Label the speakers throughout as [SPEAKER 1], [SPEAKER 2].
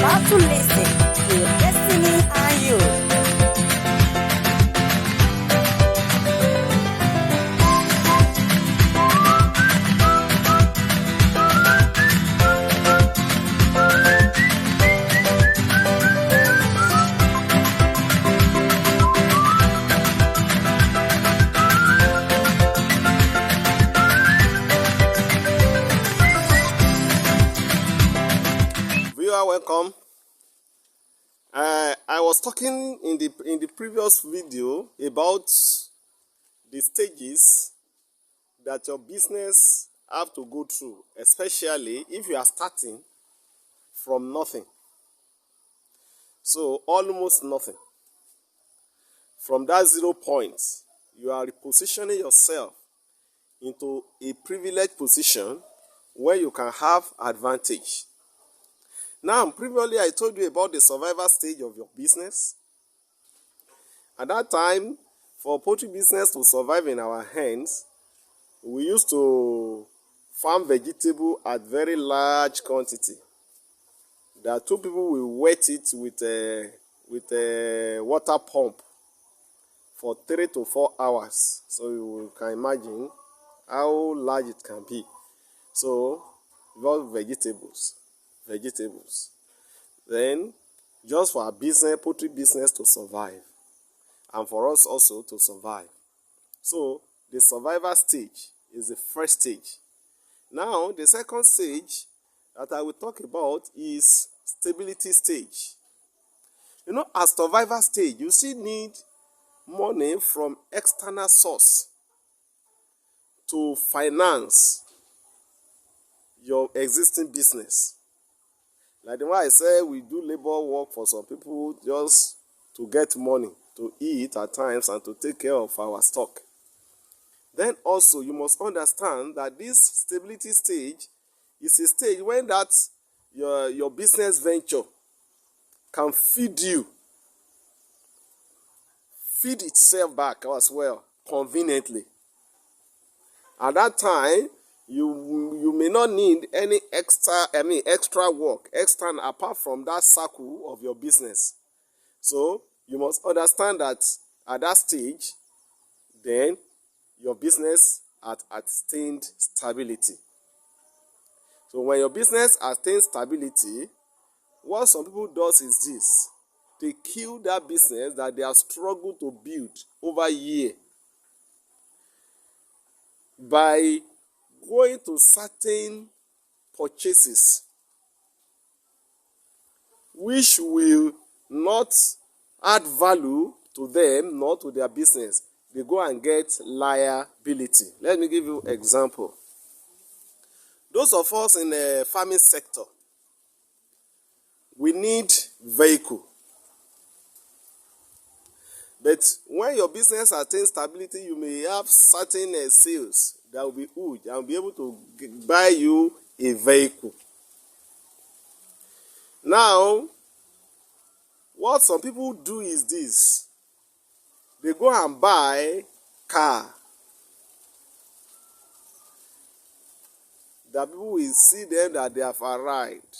[SPEAKER 1] about to listen to Destiny and You.
[SPEAKER 2] Welcome. I was talking in the previous video about the stages that your business have to go through, especially if you are starting from nothing. So almost nothing. From that 0 point, you are repositioning yourself into a privileged position where you can have advantage. Now, previously I told you about the survival stage of your business. At that time, for poultry business to survive in our hands, we used to farm vegetable at very large quantity. There are two people will wet it with a water pump for 3 to 4 hours. So you can imagine how large it can be. So, about vegetables. Then, just for our business, poultry business to survive, and for us also to survive. So, the survival stage is the first stage. Now, the second stage that I will talk about is stability stage. You know, as survival stage, you still need money from external source to finance your existing business. Like the one I said, we do labor work for some people just to get money to eat at times and to take care of our stock. Then also you must understand that this stability stage is a stage when that your business venture can feed itself back as well conveniently. At that time, you may not need any extra work, external apart from that circle of your business. So you must understand that at that stage, then your business has attained stability. So when your business attains stability, what some people does is this: they kill that business that they have struggled to build over a year by going to certain purchases which will not add value to them nor to their business. They go and get liability. Let me give you an example. Those of us in the farming sector, we need vehicle. But when your business attains stability, you may have certain sales that will be huge and will be able to buy you a vehicle. Now, what some people do is this: they go and buy car. That people will see them that they have arrived,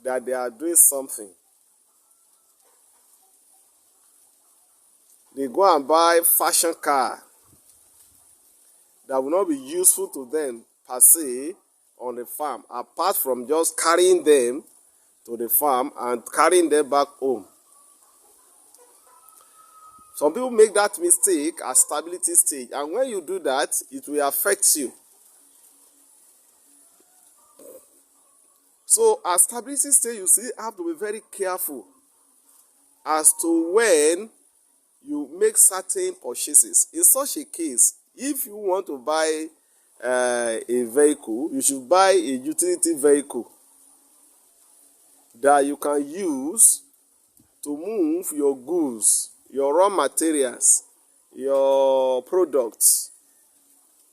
[SPEAKER 2] that they are doing something. They go and buy fashion car that will not be useful to them per se on the farm, apart from just carrying them to the farm and carrying them back home. Some people make that mistake at stability stage, and when you do that, it will affect you. So at stability stage, you still have to be very careful as to when you make certain purchases. In such a case, if you want to buy a vehicle, you should buy a utility vehicle that you can use to move your goods, your raw materials, your products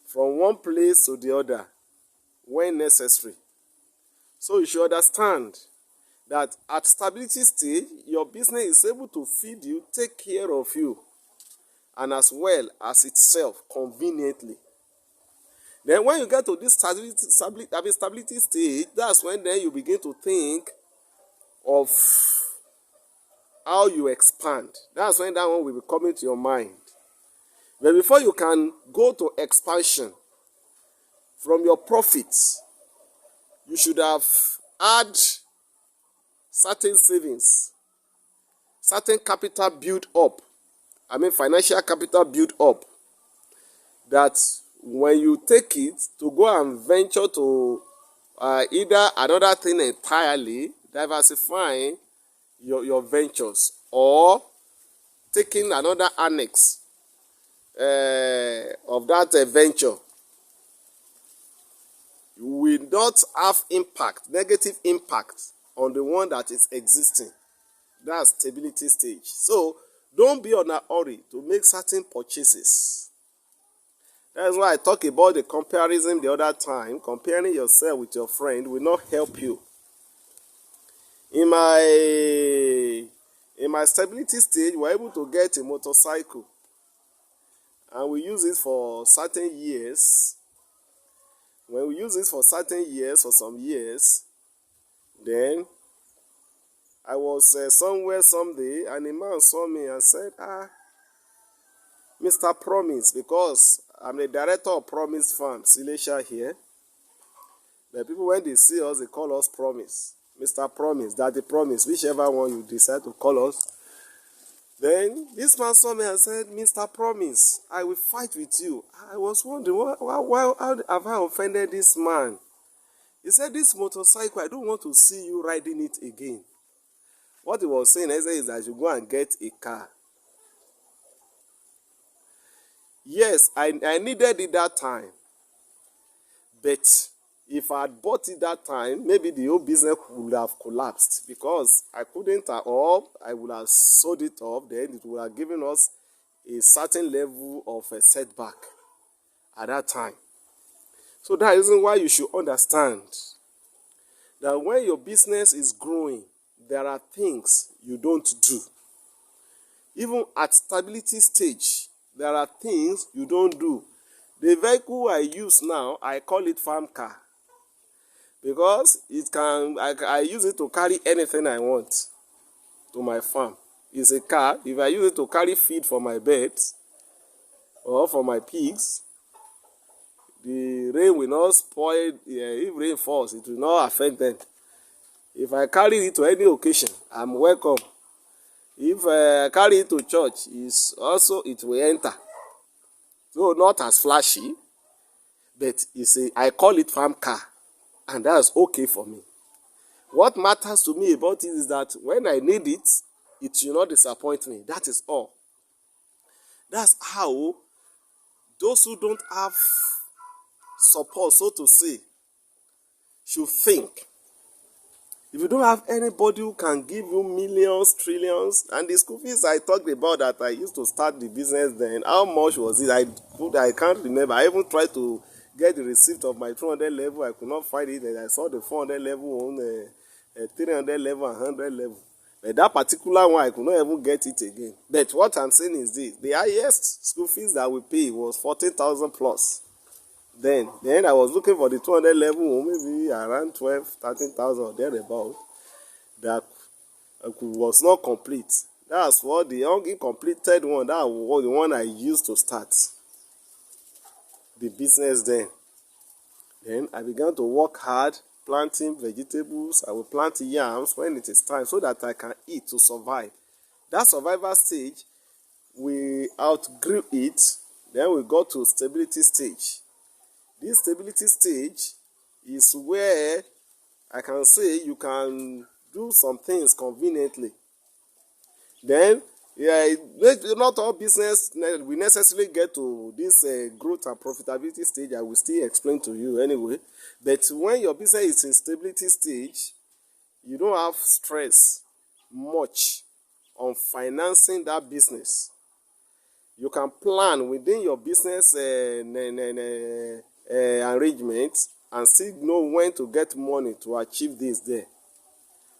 [SPEAKER 2] from one place to the other when necessary. So you should understand that at stability stage, your business is able to feed you, take care of you, and as well as itself conveniently. Then when you get to this stability stage, that's when then you begin to think of how you expand. That's when that one will be coming to your mind. But before you can go to expansion from your profits, you should have had certain savings, certain capital built up. Financial capital built up, that when you take it to go and venture to either another thing entirely, diversifying your ventures, or taking another annex of that venture, will not have negative impact on the one that is existing. That's stability stage. So don't be on a hurry to make certain purchases. That's why I talk about the comparison the other time. Comparing yourself with your friend will not help you. In my stability stage, we're able to get a motorcycle, and we use it for certain years. When we use it for certain years, for some years, then I was somewhere someday, and a man saw me and said, Mr. Promise, because I'm the director of Promise Farm, Silesia here. The people, when they see us, they call us Promise. Mr. Promise, Daddy Promise, whichever one you decide to call us. Then this man saw me and said, Mr. Promise, I will fight with you. I was wondering, why have I offended this man? He said, this motorcycle, I don't want to see you riding it again. What he was saying is that you go and get a car. Yes, I needed it that time. But if I had bought it that time, maybe the whole business would have collapsed, because I couldn't or I would have sold it off. Then it would have given us a certain level of a setback at that time. So that is why you should understand that when your business is growing, there are things you don't do. Even at stability stage, there are things you don't do. The vehicle I use now, I call it farm car, because I use it to carry anything I want to my farm. It's a car. If I use it to carry feed for my birds or for my pigs, the rain will not spoil. If rain falls, it will not affect them. If I carry it to any occasion, I'm welcome. If I carry it to church, it will enter. So not as flashy, but I call it farm car, and that's okay for me. What matters to me about it is that when I need it, it will not disappoint me. That is all. That's how those who don't have support, so to say, should think. If you don't have anybody who can give you millions, trillions, and the school fees I talked about that I used to start the business then, how much was it? I can't remember. I even tried to get the receipt of my 200 level. I could not find it. And I saw the 400 level on 300 level and 100 level. But that particular one, I could not even get it again. But what I'm saying is this. The highest school fees that we pay was 14,000 plus. Then I was looking for the 200 level, maybe around 12, 13,000 or thereabout. That was not complete. That's what the incompleted one, that was the one I used to start the business then. Then I began to work hard, planting vegetables. I will plant yams when it is time so that I can eat to survive. That survival stage, we outgrew it. Then we got to stability stage. This stability stage is where I can say you can do some things conveniently. Then, not all business we necessarily get to this growth and profitability stage. I will still explain to you anyway. But when your business is in stability stage, you don't have stress much on financing that business. You can plan within your business arrangements and still know when to get money to achieve this there.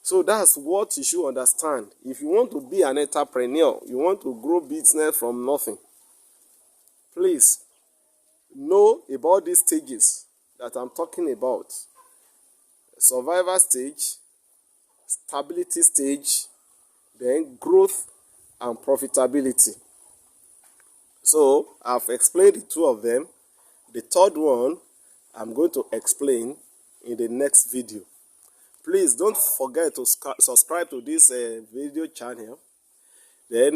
[SPEAKER 2] So that's what you should understand. If you want to be an entrepreneur, you want to grow business from nothing, please know about these stages that I'm talking about. Survival stage, stability stage, then growth and profitability. So I've explained the two of them. The third one I'm going to explain in the next video. Please don't forget to subscribe to this video channel. Then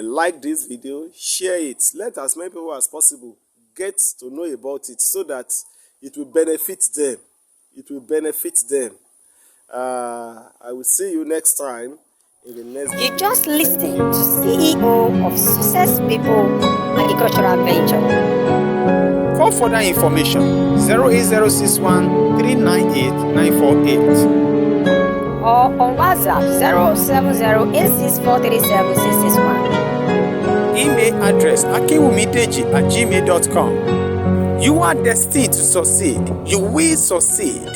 [SPEAKER 2] like this video, share it. Let as many people as possible get to know about it so that it will benefit them. It will benefit them. I will see you next time in the next video.
[SPEAKER 1] You just listening to CEO of Success People Agricultural Venture.
[SPEAKER 3] For further information, 08061 398 948.
[SPEAKER 1] Or on WhatsApp 07086437661.
[SPEAKER 3] Email address akiwumideji@gmail.com. You are destined to succeed. You will succeed.